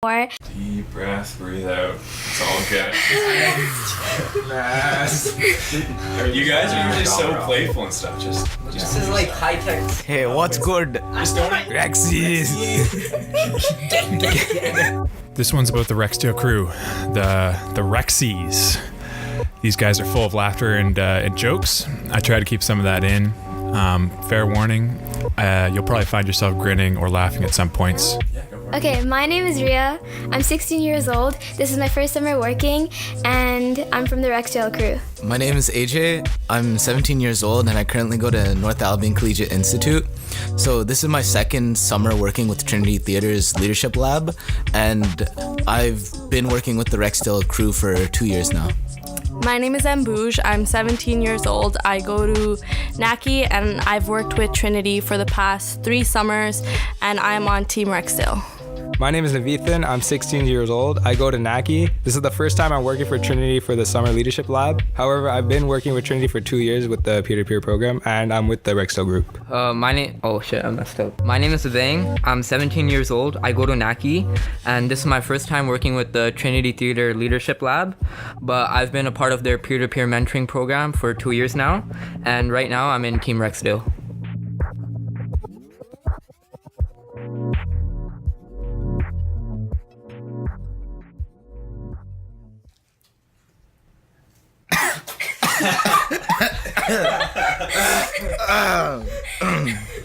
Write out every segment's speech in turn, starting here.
more. Deep breath, breathe out. It's all good. You guys are usually so playful and stuff. This is like high tech. Hey, what's good? Rexies! This one's about the Rexdale crew, the Rexies. These guys are full of laughter and jokes. I try to keep some of that in. Fair warning, you'll probably find yourself grinning or laughing at some points. Okay, my name is Ria. I'm 16 years old. This is my first summer working, and I'm from the Rexdale crew. My name is AJ. I'm 17 years old and I currently go to North Albion Collegiate Institute. So this is my second summer working with Trinity Theater's Leadership Lab, and I've been working with the Rexdale crew for 2 years now. My name is Ambouge. I'm 17 years old. I go to NACI and I've worked with Trinity for the past 3 summers, and I'm on Team Rexdale. My name is Navithan. I'm 16 years old. I go to NACI. This is the first time I'm working for Trinity for the Summer Leadership Lab. However, I've been working with Trinity for 2 years with the peer-to-peer program, and I'm with the Rexdale group. I messed up. My name is Vang. I'm 17 years old. I go to NACI, and this is my first time working with the Trinity Theater Leadership Lab, but I've been a part of their peer-to-peer mentoring program for 2 years now, and right now I'm in Team Rexdale.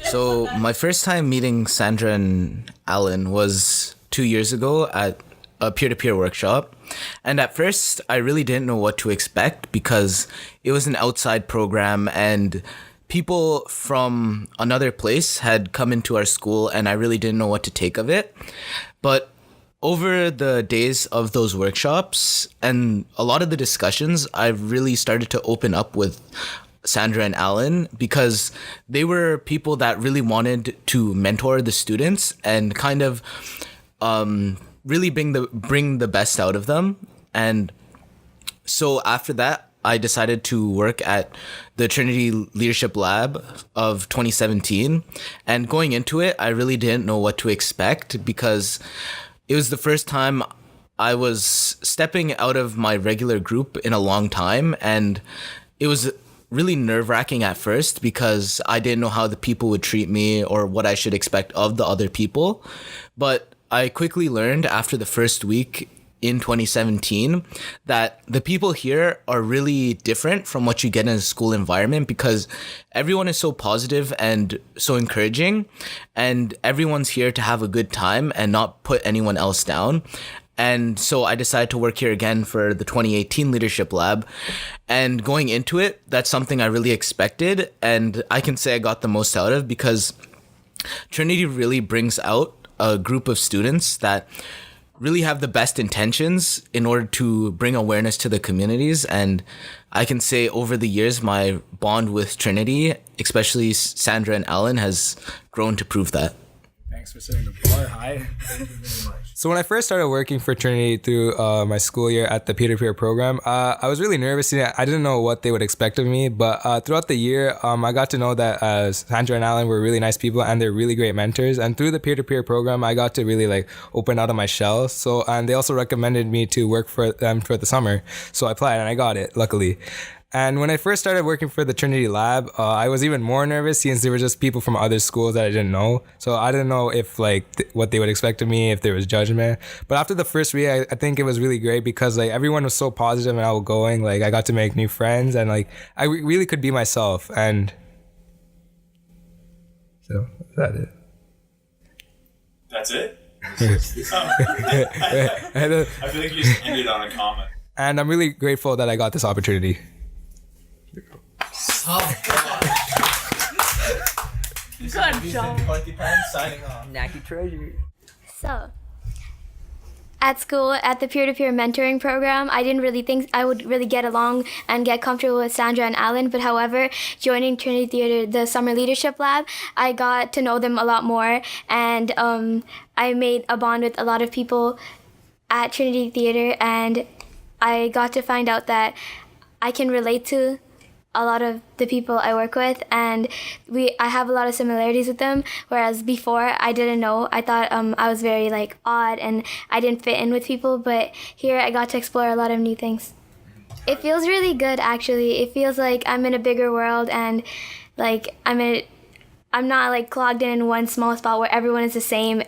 So my first time meeting Sandra and Alan was 2 years ago at a peer-to-peer workshop. And at first, I really didn't know what to expect because it was an outside program and people from another place had come into our school and I really didn't know what to take of it. But over the days of those workshops and a lot of the discussions, I've really started to open up with Sandra and Alan because they were people that really wanted to mentor the students and kind of really bring the best out of them. And so after that, I decided to work at the Trinity Leadership Lab of 2017. And going into it, I really didn't know what to expect because it was the first time I was stepping out of my regular group in a long time, and it was really nerve-wracking at first because I didn't know how the people would treat me or what I should expect of the other people. But I quickly learned after the first week in 2017 that the people here are really different from what you get in a school environment because everyone is so positive and so encouraging, and everyone's here to have a good time and not put anyone else down. And so I decided to work here again for the 2018 Leadership Lab. And going into it, that's something I really expected, and I can say I got the most out of because Trinity really brings out a group of students that really have the best intentions in order to bring awareness to the communities. And I can say over the years, my bond with Trinity, especially Sandra and Alan, has grown to prove that. Thanks for setting the bar high. Thank you very much. So when I first started working for Trinity through my school year at the peer-to-peer program, I was really nervous. I didn't know what they would expect of me, but throughout the year, I got to know that Sandra and Alan were really nice people and they're really great mentors. And through the peer-to-peer program, I got to really open out of my shell. So, and they also recommended me to work for them for the summer. So I applied and I got it, luckily. And when I first started working for the Trinity Lab, I was even more nervous since there were just people from other schools that I didn't know. So I didn't know if what they would expect of me, if there was judgment. But after the first week, I think it was really great because everyone was so positive and outgoing. I got to make new friends and I really could be myself. And so that's it. That's it? I feel like you just ended on a comment. And I'm really grateful that I got this opportunity. Good job. Signing off. NACI treasure. So, at school, at the peer-to-peer mentoring program, I didn't really think I would really get along and get comfortable with Sandra and Alan. But however, joining Trinity Theater, the Summer Leadership Lab, I got to know them a lot more. And I made a bond with a lot of people at Trinity Theater. And I got to find out that I can relate to a lot of the people I work with, and I have a lot of similarities with them, whereas before I didn't know. I thought I was very like odd and I didn't fit in with people, but here I got to explore a lot of new things. It feels really good, actually. It feels like I'm in a bigger world, and like I'm not like clogged in one small spot where everyone is the same.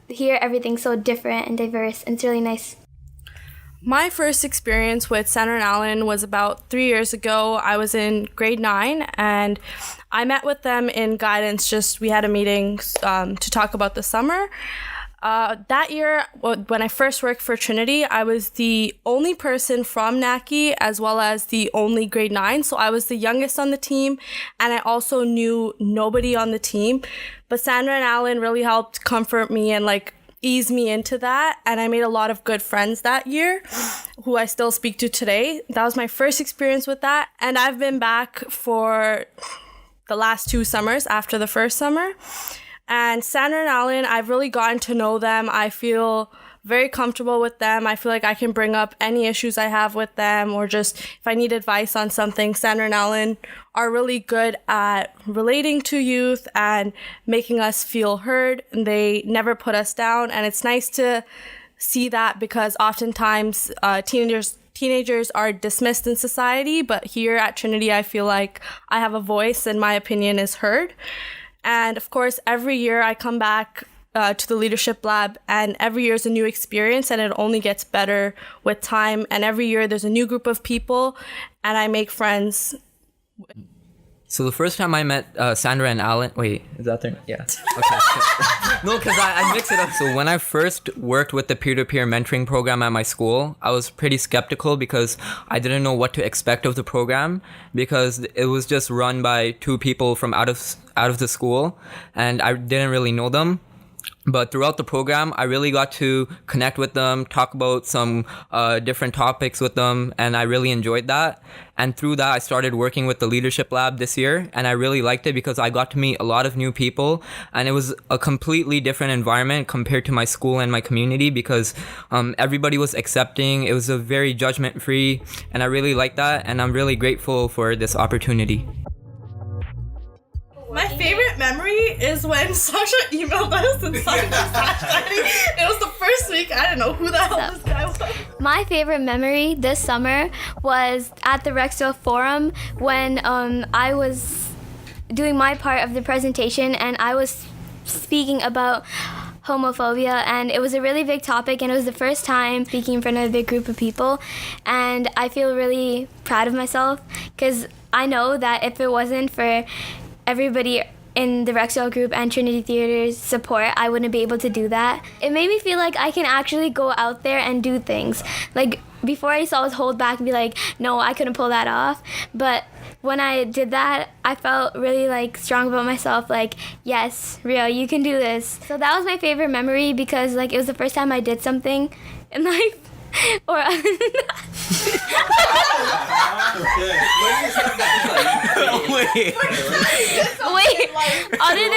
Here everything's so different and diverse, and it's really nice. My first experience with Sandra and Alan was about 3 years ago. I was in grade 9, and I met with them in guidance. We had a meeting to talk about the summer. That year, when I first worked for Trinity, I was the only person from NACI as well as the only grade 9. So I was the youngest on the team, and I also knew nobody on the team. But Sandra and Alan really helped comfort me and like ease me into that, and I made a lot of good friends that year who I still speak to today. That was my first experience with that, and I've been back for the last 2 summers after the first summer. And Sandra and Alan, I've really gotten to know them. I feel very comfortable with them. I feel like I can bring up any issues I have with them, or just if I need advice on something. Sandra and Alan are really good at relating to youth and making us feel heard, and they never put us down. And it's nice to see that, because oftentimes teenagers are dismissed in society, but here at Trinity I feel like I have a voice and my opinion is heard. And of course, every year I come back to the Leadership Lab, and every year is a new experience, and it only gets better with time. And every year there's a new group of people, and I make friends. So the first time I met Sandra and Alan, wait, is that there? Yeah. Okay. No, because I mix it up. So when I first worked with the peer-to-peer mentoring program at my school, I was pretty skeptical because I didn't know what to expect of the program, because it was just run by 2 people from out of the school, and I didn't really know them. But throughout the program, I really got to connect with them, talk about some different topics with them, and I really enjoyed that. And through that, I started working with the Leadership Lab this year, and I really liked it because I got to meet a lot of new people, and it was a completely different environment compared to my school and my community, because everybody was accepting. It was a very judgment-free, and I really liked that, and I'm really grateful for this opportunity. My favorite memory is when Sasha emailed us and signed us. It was the first week. I didn't know who the hell this guy was. My favorite memory this summer was at the Rexdale Forum when I was doing my part of the presentation, and I was speaking about homophobia, and it was a really big topic, and it was the first time speaking in front of a big group of people, and I feel really proud of myself, because I know that if it wasn't for everybody in the Rexdale group and Trinity Theater's support, I wouldn't be able to do that. It made me feel like I can actually go out there and do things. Like, before I used to always hold back and be like, no, I couldn't pull that off. But when I did that, I felt really like strong about myself, like, yes, Rio, you can do this. So that was my favorite memory, because like it was the first time I did something in life. Or Wait, other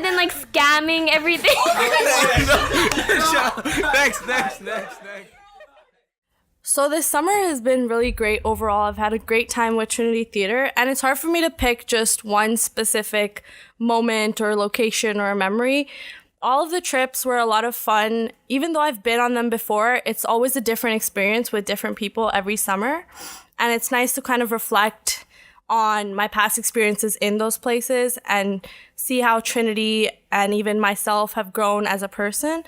than like scamming everything. Next. So this summer has been really great overall. I've had a great time with Trinity Theater, and it's hard for me to pick just one specific moment or location or memory. All of the trips were a lot of fun. Even though I've been on them before, it's always a different experience with different people every summer. And it's nice to kind of reflect on my past experiences in those places and see how Trinity and even myself have grown as a person.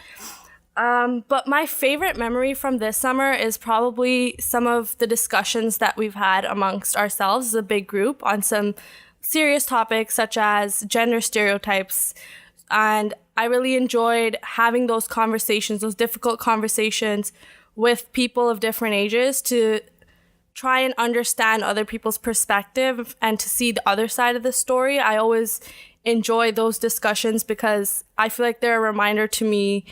But my favorite memory from this summer is probably some of the discussions that we've had amongst ourselves as a big group on some serious topics such as gender stereotypes. And I really enjoyed having those conversations, those difficult conversations with people of different ages, to try and understand other people's perspective and to see the other side of the story. I always enjoy those discussions because I feel like they're a reminder to me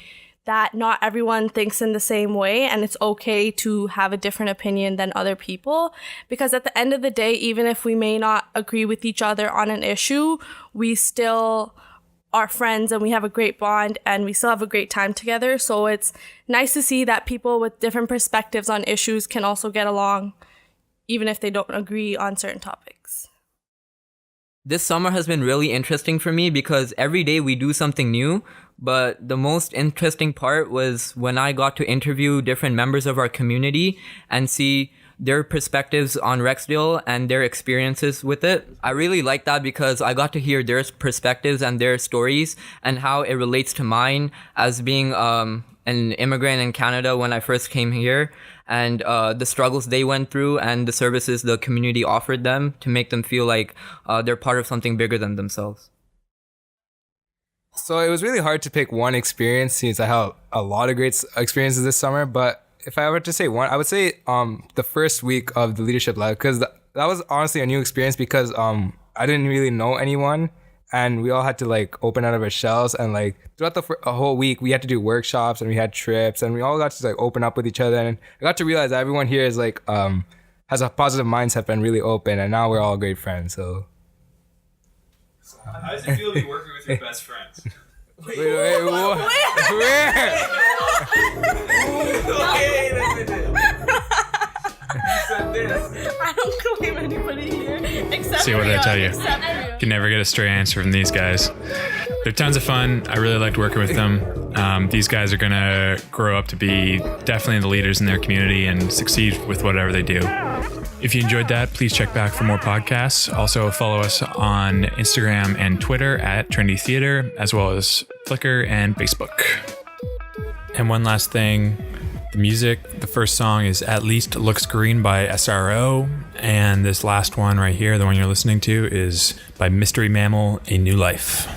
that not everyone thinks in the same way, and it's okay to have a different opinion than other people, because at the end of the day, even if we may not agree with each other on an issue, we still are friends and we have a great bond and we still have a great time together. So it's nice to see that people with different perspectives on issues can also get along even if they don't agree on certain topics. This summer has been really interesting for me because every day we do something new. But the most interesting part was when I got to interview different members of our community and see their perspectives on Rexdale and their experiences with it. I really like that because I got to hear their perspectives and their stories and how it relates to mine as being an immigrant in Canada when I first came here, and the struggles they went through and the services the community offered them to make them feel like they're part of something bigger than themselves. So it was really hard to pick one experience since I had a lot of great experiences this summer. But if I were to say one, I would say the first week of the Leadership Lab, because that was honestly a new experience because I didn't really know anyone, and we all had to like open out of our shells, and like throughout the whole week we had to do workshops and we had trips and we all got to like open up with each other, and I got to realize that everyone here is like has a positive mindset and really open, and now we're all great friends. So how does it feel to be working with your best friends? wait, what? Where? Wait a minute. I don't claim anybody here except See, what did I tell you? Except You can never get a straight answer from these guys. They're tons of fun. I really liked working with them. These guys are gonna grow up to be definitely the leaders in their community and succeed with whatever they do. If you enjoyed that, please check back for more podcasts. Also follow us on Instagram and Twitter at Trinity Theater, as well as Flickr and Facebook. And one last thing, the music, the first song is At Least Looks Green by SRO. And this last one right here, the one you're listening to, is by Mystery Mammal, A New Life.